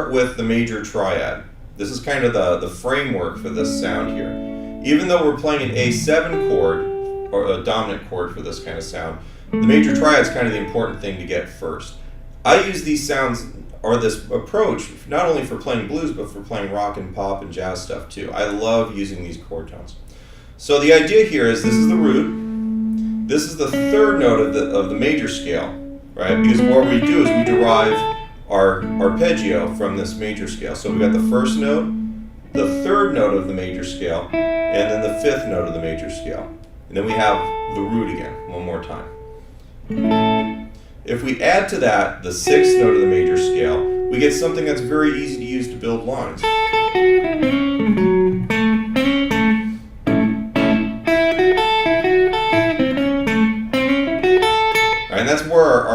start with the major triad. This is kind of the framework for this sound here. Even though we're playing an A7 chord, or a dominant chord for this kind of sound, the major triad is kind of the important thing to get first. I use these sounds, or this approach, not only for playing blues, but for playing rock and pop and jazz stuff too. I love using these chord tones. So the idea here is this is the root, this is the third note of the major scale, right? Because what we do is we derive our arpeggio from this major scale. So we got the first note, the third note of the major scale, and then the fifth note of the major scale. And then we have the root again, one more time. If we add to that the sixth note of the major scale, we get something that's very easy to use to build lines. And that's where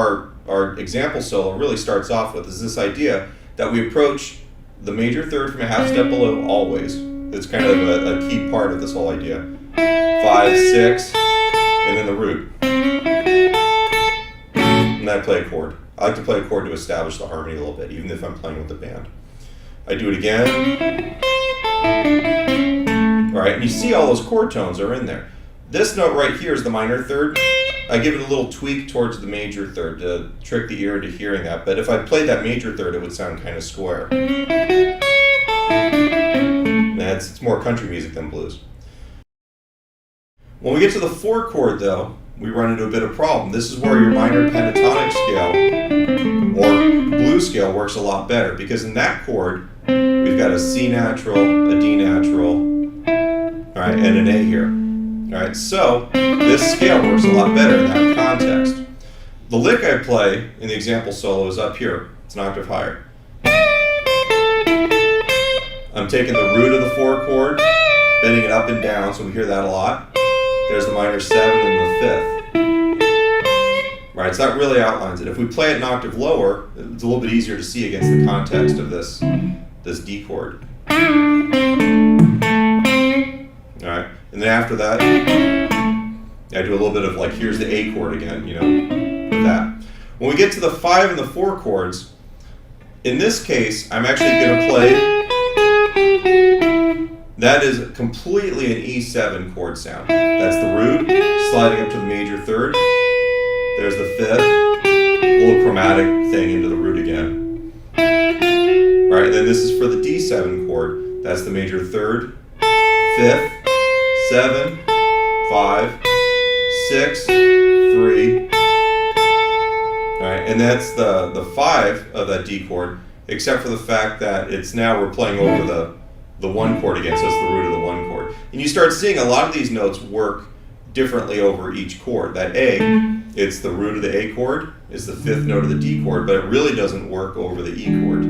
our example solo really starts off with, is this idea that we approach the major third from a half step below always. It's kind of a key part of this whole idea. 5, 6, and then the root. And then I play a chord. I like to play a chord to establish the harmony a little bit, even if I'm playing with the band. I do it again. All right, and you see all those chord tones are in there. This note right here is the minor third. I give it a little tweak towards the major third to trick the ear into hearing that, but if I played that major third, it would sound kind of square. It's more country music than blues. When we get to the 4 chord though, we run into a bit of problem. This is where your minor pentatonic scale or blues scale works a lot better, because in that chord we've got a C natural, a D natural, all right, and an A here. All right, so this scale works a lot better in that context. The lick I play in the example solo is up here. It's an octave higher. I'm taking the root of the 4 chord, bending it up and down, so we hear that a lot. There's the minor 7 and the 5th. Right, so that really outlines it. If we play it an octave lower, it's a little bit easier to see against the context of this D chord. All right, and then after that, I do a little bit of like, here's the A chord again, you know, with that. When we get to the 5 and the 4 chords, in this case, I'm actually going to play. That is completely an E7 chord sound. That's the root, sliding up to the major third. There's the 5th, a little chromatic thing into the root again. All right, and then this is for the D7 chord. That's the major 3rd, 5th, 7, 5, 6, 3. All right, and that's the 5 of that D chord, except for the fact that it's now we're playing over the 1 chord again, so it's the root of the 1 chord. And you start seeing a lot of these notes work differently over each chord. That A, it's the root of the A chord, is the 5th note of the D chord, but it really doesn't work over the E chord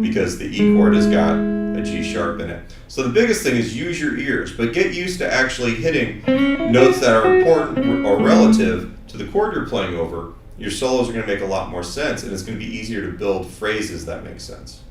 because the E chord has got a G sharp in it. So the biggest thing is use your ears, but get used to actually hitting notes that are important or relative to the chord you're playing over. Your solos are going to make a lot more sense, and it's going to be easier to build phrases that make sense.